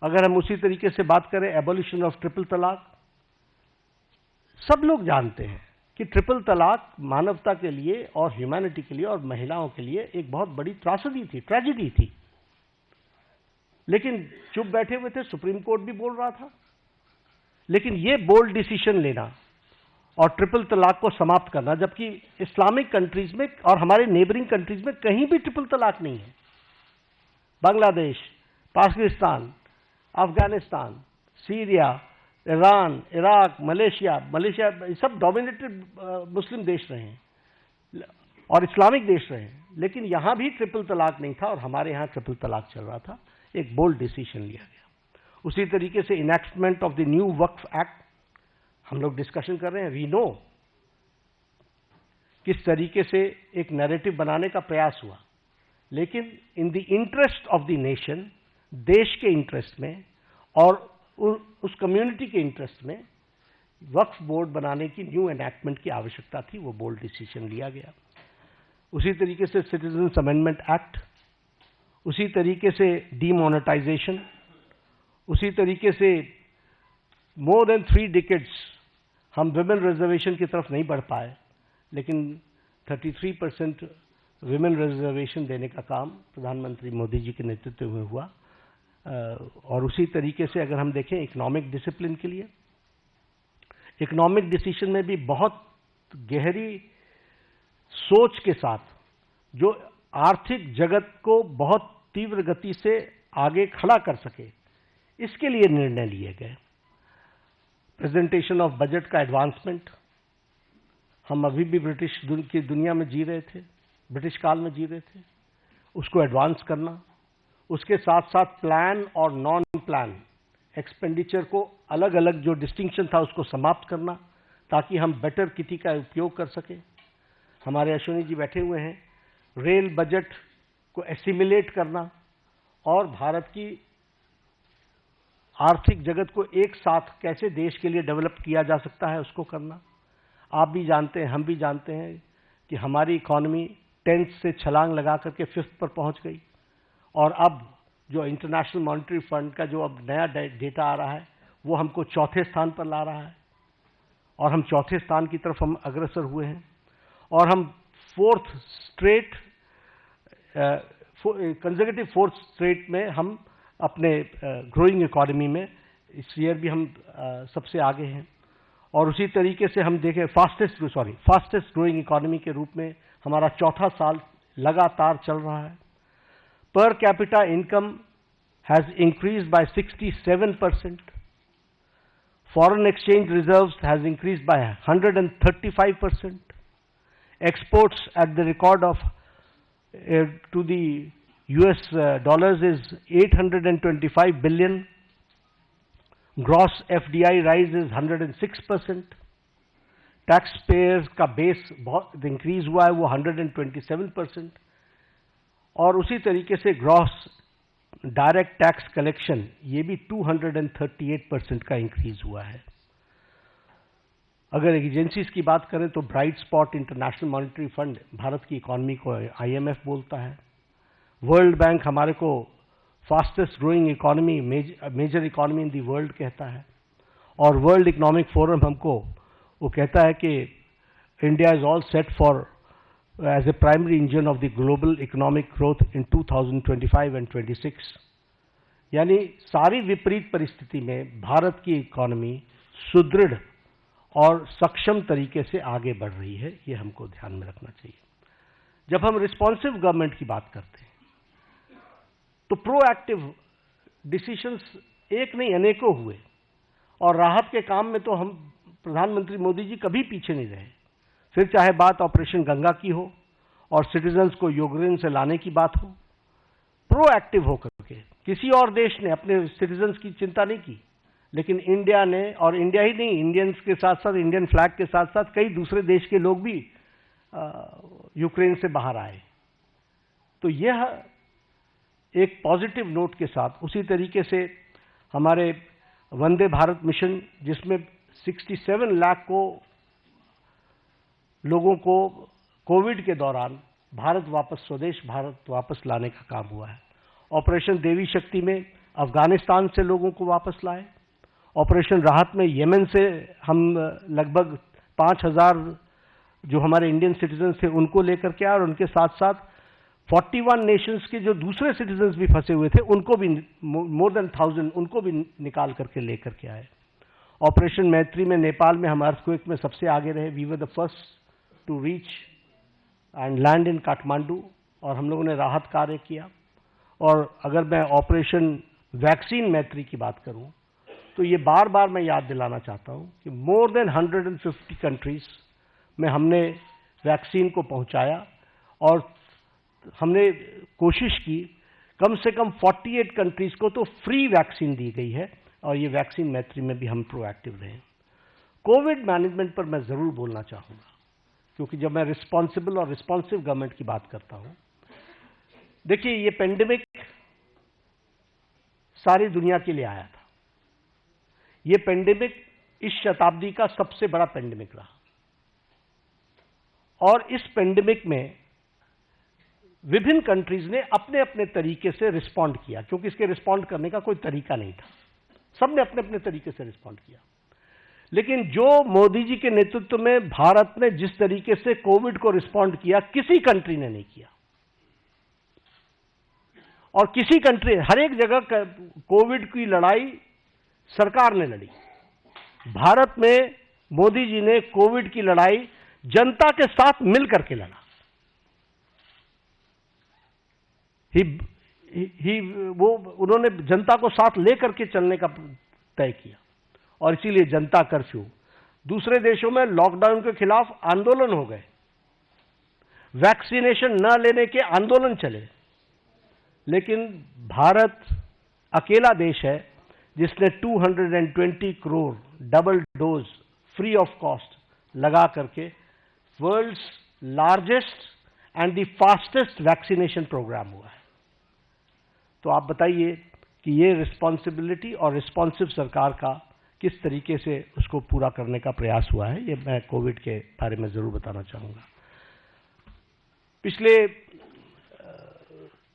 अगर हम उसी तरीके से बात करें एबॉलिशन ऑफ ट्रिपल तलाक, सब लोग जानते हैं कि ट्रिपल तलाक मानवता के लिए और ह्यूमैनिटी के लिए और महिलाओं के लिए एक बहुत बड़ी त्रासदी थी, ट्रेजेडी थी। लेकिन चुप बैठे हुए थे, सुप्रीम कोर्ट भी बोल रहा था। लेकिन ये बोल्ड डिसीजन लेना और ट्रिपल तलाक को समाप्त करना, जबकि इस्लामिक कंट्रीज में और हमारे नेबरिंग कंट्रीज में कहीं भी ट्रिपल तलाक नहीं है। Bangladesh, Pakistan, Afghanistan, Syria, Iran, Iraq, Malaysia सब डोमिनेटेड मुस्लिम देश रहे हैं और इस्लामिक देश रहे हैं, लेकिन यहां भी ट्रिपल तलाक नहीं था और हमारे यहां ट्रिपल तलाक चल रहा था। एक बोल्ड डिसीजन लिया गया। उसी तरीके से enactment of the new Waqf act हम लोग डिस्कशन कर रहे हैं। वी नो किस तरीके से एक नैरेटिव बनाने का प्रयास हुआ, लेकिन in the interest of the nation, देश के इंटरेस्ट में और उस कम्युनिटी के इंटरेस्ट में वक्फ बोर्ड बनाने की न्यू एनैक्टमेंट की आवश्यकता थी। वो बोल्ड डिसीजन लिया गया। उसी तरीके से सिटीजन्स अमेंडमेंट एक्ट, उसी तरीके से डीमोनेटाइजेशन, उसी तरीके से मोर देन 3 डिकेड्स हम विमेन रिजर्वेशन की तरफ नहीं बढ़ पाए, लेकिन 33% विमेन रिजर्वेशन देने का काम प्रधानमंत्री मोदी जी के नेतृत्व में हुआ। और उसी तरीके से अगर हम देखें इकोनॉमिक डिसिप्लिन के लिए, इकोनॉमिक डिसीजन में भी बहुत गहरी सोच के साथ जो आर्थिक जगत को बहुत तीव्र गति से आगे खड़ा कर सके, इसके लिए निर्णय लिए गए। प्रेजेंटेशन ऑफ बजट का एडवांसमेंट, हम अभी भी ब्रिटिश की दुनिया में जी रहे थे, ब्रिटिश काल में जी रहे थे, उसको एडवांस करना, उसके साथ साथ प्लान और नॉन प्लान एक्सपेंडिचर को अलग अलग जो डिस्टिंक्शन था उसको समाप्त करना, ताकि हम बेटर किटी का उपयोग कर सके। हमारे अश्विनी जी बैठे हुए हैं। रेल बजट को एसिमिलेट करना और भारत की आर्थिक जगत को एक साथ कैसे देश के लिए डेवलप किया जा सकता है, उसको करना। आप भी जानते हैं, हम भी जानते हैं कि हमारी इकॉनमी 10th से छलांग लगा करके 5th पर पहुंच गई, और अब जो इंटरनेशनल मॉनेटरी फंड का जो अब नया डेटा आ रहा है वो हमको 4थे स्थान पर ला रहा है, और हम 4थे स्थान की तरफ हम अग्रसर हुए हैं। और हम 4th straight consecutive 4th straight में हम अपने ग्रोइंग इकोनॉमी में इस ईयर भी हम सबसे आगे हैं। और उसी तरीके से हम देखें फास्टेस्ट ग्रोइंग इकोनॉमी के रूप में हमारा 4था साल लगातार चल रहा है। Per capita income has increased by 67%. Foreign exchange reserves has increased by 135%. Exports at the record of to the US dollars is 825 billion. Gross FDI rise is 106%. Taxpayers का बेस बहुत इंक्रीज हुआ है, वो 127%. और उसी तरीके से ग्रॉस डायरेक्ट टैक्स कलेक्शन ये भी 238% का इंक्रीज हुआ है। अगर एजेंसीज की बात करें तो bright spot international monetary fund Bharat की इकॉनमी को IMF बोलता है। वर्ल्ड बैंक हमारे को fastest growing economy, major economy in the world कहता है। और वर्ल्ड इकोनॉमिक फोरम हमको वो कहता है कि India is all set for as a primary engine of the global economic growth in 2025 and 26. यानी सारी विपरीत परिस्थिति में भारत की इकोनॉमी सुदृढ़ और सक्षम तरीके से आगे बढ़ रही है, ये हमको ध्यान में रखना चाहिए। जब हम रिस्पॉन्सिव गवर्नमेंट की बात करते हैं तो प्रोएक्टिव डिसीजंस एक नहीं अनेकों हुए, और राहत के काम में तो हम प्रधानमंत्री मोदी जी कभी पीछे नहीं रहे। फिर चाहे बात ऑपरेशन गंगा की हो और सिटीजन्स को यूक्रेन से लाने की बात हो, प्रोएक्टिव होकर के किसी और देश ने अपने सिटीजन्स की चिंता नहीं की, लेकिन इंडिया ने, और इंडिया ही नहीं, इंडियंस के साथ साथ, इंडियन फ्लैग के साथ साथ कई दूसरे देश के लोग भी यूक्रेन से बाहर आए। तो यह एक पॉजिटिव नोट के साथ, उसी तरीके से हमारे वंदे भारत मिशन जिसमें 67 लाख को लोगों को कोविड के दौरान भारत वापस, स्वदेश भारत वापस लाने का काम हुआ है। ऑपरेशन देवी शक्ति में अफगानिस्तान से लोगों को वापस लाए। ऑपरेशन राहत में यमन से हम लगभग 5,000 जो हमारे इंडियन सिटीजन थे उनको लेकर के आए, और उनके साथ साथ 41 नेशंस के जो दूसरे सिटीजन्स भी फंसे हुए थे उनको भी, मोर देन 1000, उनको भी निकाल करके लेकर के आए। ऑपरेशन मैत्री में नेपाल में हम अर्थक्वेक में सबसे आगे रहे। We were the first to reach and land in Kathmandu, और हम लोगों ने राहत कार्य किया। और अगर मैं ऑपरेशन वैक्सीन मैत्री की बात करूं तो ये बार बार मैं याद दिलाना चाहता हूं कि मोर देन 150 कंट्रीज में हमने वैक्सीन को पहुंचाया, और हमने कोशिश की कम से कम 48 कंट्रीज को तो फ्री वैक्सीन दी गई है, और ये वैक्सीन मैत्री में भी हम प्रोएक्टिव रहे। कोविड मैनेजमेंट पर मैं जरूर बोलना चाहूंगा, क्योंकि जब मैं रिस्पॉन्सिबल और रिस्पॉन्सिव गवर्नमेंट की बात करता हूं, देखिए ये पेंडेमिक सारी दुनिया के लिए आया था। ये पेंडेमिक इस शताब्दी का सबसे बड़ा पेंडेमिक रहा, और इस पेंडेमिक में विभिन्न कंट्रीज ने अपने अपने तरीके से रिस्पॉन्ड किया, क्योंकि इसके रिस्पॉन्ड करने का कोई तरीका नहीं था। सबने अपने अपने तरीके से रिस्पॉन्ड किया। लेकिन जो मोदी जी के नेतृत्व में भारत ने जिस तरीके से कोविड को रिस्पॉन्ड किया, किसी कंट्री ने नहीं किया। और किसी कंट्री, हर एक जगह कोविड की लड़ाई सरकार ने लड़ी। भारत में मोदी जी ने कोविड की लड़ाई जनता के साथ मिलकर के लड़ा। उन्होंने जनता को साथ लेकर के चलने का तय किया, और इसीलिए जनता कर्फ्यू। दूसरे देशों में लॉकडाउन के खिलाफ आंदोलन हो गए, वैक्सीनेशन न लेने के आंदोलन चले, लेकिन भारत अकेला देश है जिसने 220 crore double dose free of cost लगा करके world's largest and the fastest vaccination programme हुआ है। तो आप बताइए कि ये रिस्पॉन्सिबिलिटी और रिस्पॉन्सिव सरकार का किस तरीके से उसको पूरा करने का प्रयास हुआ है, ये मैं कोविड के बारे में जरूर बताना चाहूँगा। पिछले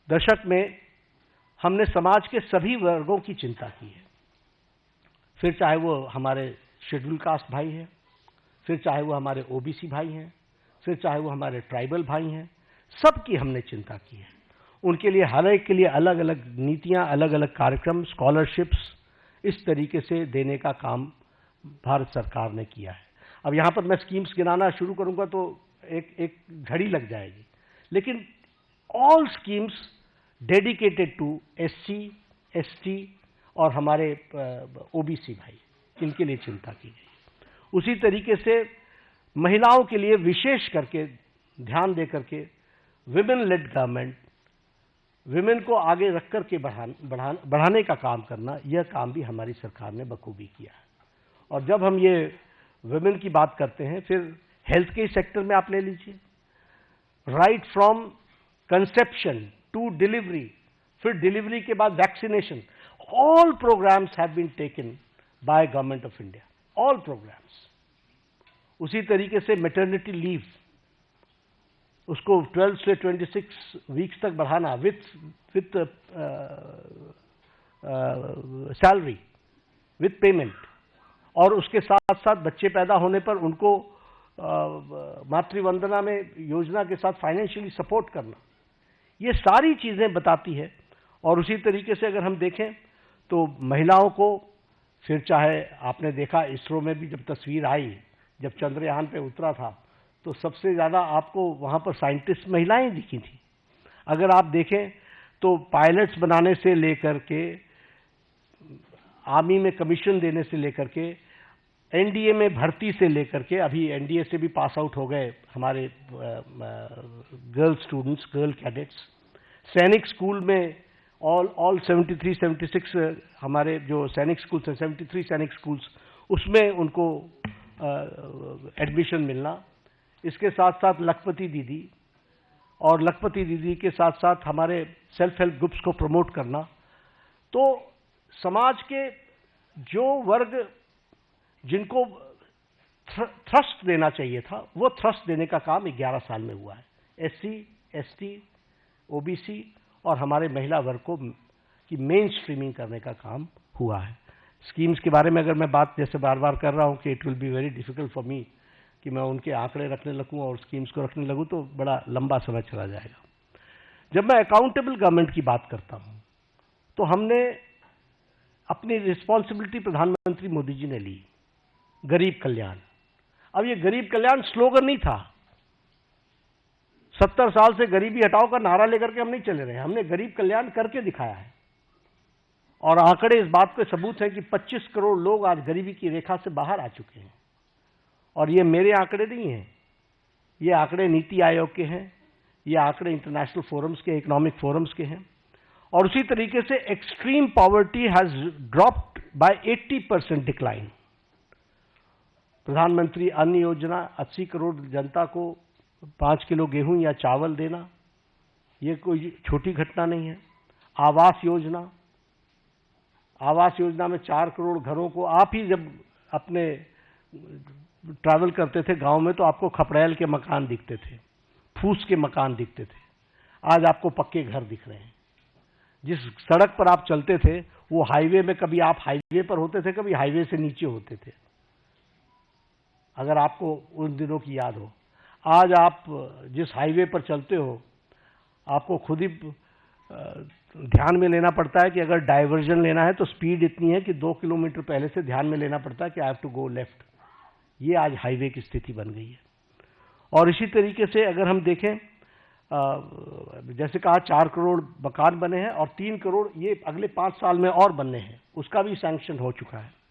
दशक में हमने समाज के सभी वर्गों की चिंता की है, फिर चाहे वो हमारे शेड्यूल कास्ट भाई हैं, फिर चाहे वो हमारे ओबीसी भाई हैं, फिर चाहे वो हमारे ट्राइबल भाई हैं, सबकी हमने चिंता की है। उनके लिए हर एक के लिए अलग अलग नीतियां, अलग अलग कार्यक्रम, स्कॉलरशिप्स इस तरीके से देने का काम भारत सरकार ने किया है। अब यहाँ पर मैं स्कीम्स गिनाना शुरू करूँगा तो एक घड़ी लग जाएगी, लेकिन all schemes dedicated to SC, ST और हमारे ओबीसी भाई, इनके लिए चिंता की गई। उसी तरीके से महिलाओं के लिए विशेष करके ध्यान दे करके विमेन लेड गवर्नमेंट, विमेन को आगे रख करके बढ़ाने का काम करना, यह काम भी हमारी सरकार ने बखूबी किया है। और जब हम ये विमेन की बात करते हैं, फिर हेल्थ के सेक्टर में आप ले लीजिए, right from conception to delivery, फिर डिलीवरी के बाद vaccination, all programmes have been taken by government of India, all programmes. उसी तरीके से मैटरनिटी लीव, उसको 12 से 26 वीक्स तक बढ़ाना विथ सैलरी, विथ पेमेंट, और उसके साथ साथ बच्चे पैदा होने पर उनको मातृवंदना में योजना के साथ फाइनेंशियली सपोर्ट करना, ये सारी चीजें बताती है। और उसी तरीके से अगर हम देखें तो महिलाओं को, फिर चाहे आपने देखा इसरो में भी जब तस्वीर आई, जब चंद्रयान पे उतरा था, तो सबसे ज़्यादा आपको वहाँ पर साइंटिस्ट महिलाएं दिखी थी। अगर आप देखें तो पायलट्स बनाने से लेकर के, आर्मी में कमीशन देने से लेकर के, एनडीए में भर्ती से लेकर के, अभी एनडीए से भी पास आउट हो गए हमारे गर्ल स्टूडेंट्स, गर्ल कैडेट्स, सैनिक स्कूल में ऑल 73-76 हमारे जो सैनिक स्कूल्स हैं, 73 सैनिक स्कूल्स, उसमें उनको एडमिशन मिलना। इसके साथ साथ लखपति दीदी, और लखपति दीदी के साथ साथ हमारे सेल्फ हेल्प ग्रुप्स को प्रमोट करना। तो समाज के जो वर्ग जिनको थ्रस्ट देना चाहिए था, वो थ्रस्ट देने का काम 11 साल में हुआ है। SC, ST, OBC और हमारे महिला वर्ग को उसकी मेन स्ट्रीमिंग करने का काम हुआ है। स्कीम्स के बारे में अगर मैं बात जैसे बार बार कर रहा हूँ कि it will be very difficult for me कि मैं उनके आंकड़े रखने लगूँ और स्कीम्स को रखने लगूँ तो बड़ा लंबा समय चला जाएगा। जब मैं अकाउंटेबल गवर्नमेंट की बात करता हूँ तो हमने अपनी रिस्पॉन्सिबिलिटी प्रधानमंत्री मोदी जी ने ली, गरीब कल्याण। अब ये गरीब कल्याण स्लोगन नहीं था, 70 साल से गरीबी हटाओ का नारा लेकर के हम नहीं चले रहे हैं, हमने गरीब कल्याण करके दिखाया है। और आंकड़े इस बात के सबूत हैं कि 25 करोड़ लोग आज गरीबी की रेखा से बाहर आ चुके हैं। और ये मेरे आंकड़े नहीं हैं, ये आंकड़े नीति आयोग के हैं, ये आंकड़े इंटरनेशनल फोरम्स के, इकोनॉमिक फोरम्स के हैं। और उसी तरीके से extreme poverty has dropped by 80% decline. प्रधानमंत्री अन्न योजना, 80 करोड़ जनता को 5 किलो गेहूं या चावल देना, ये कोई छोटी घटना नहीं है। आवास योजना में 4 करोड़ घरों को, आप ही जब अपने ट्रैवल करते थे गांव में तो आपको खपड़ैल के मकान दिखते थे, फूस के मकान दिखते थे, आज आपको पक्के घर दिख रहे हैं। जिस सड़क पर आप चलते थे वो हाईवे में, कभी आप हाईवे पर होते थे, कभी हाईवे से नीचे होते थे, अगर आपको उन दिनों की याद हो। आज आप जिस हाईवे पर चलते हो आपको खुद ही ध्यान में लेना पड़ता है कि अगर डाइवर्जन लेना है तो स्पीड इतनी है कि 2 किलोमीटर पहले से ध्यान में लेना पड़ता है कि I have to go left. ये आज हाईवे की स्थिति बन गई है। और इसी तरीके से अगर हम देखें, जैसे कहा 4 करोड़ मकान बने हैं और 3 करोड़ ये अगले 5 साल में और बनने हैं, उसका भी सैंक्शन हो चुका है।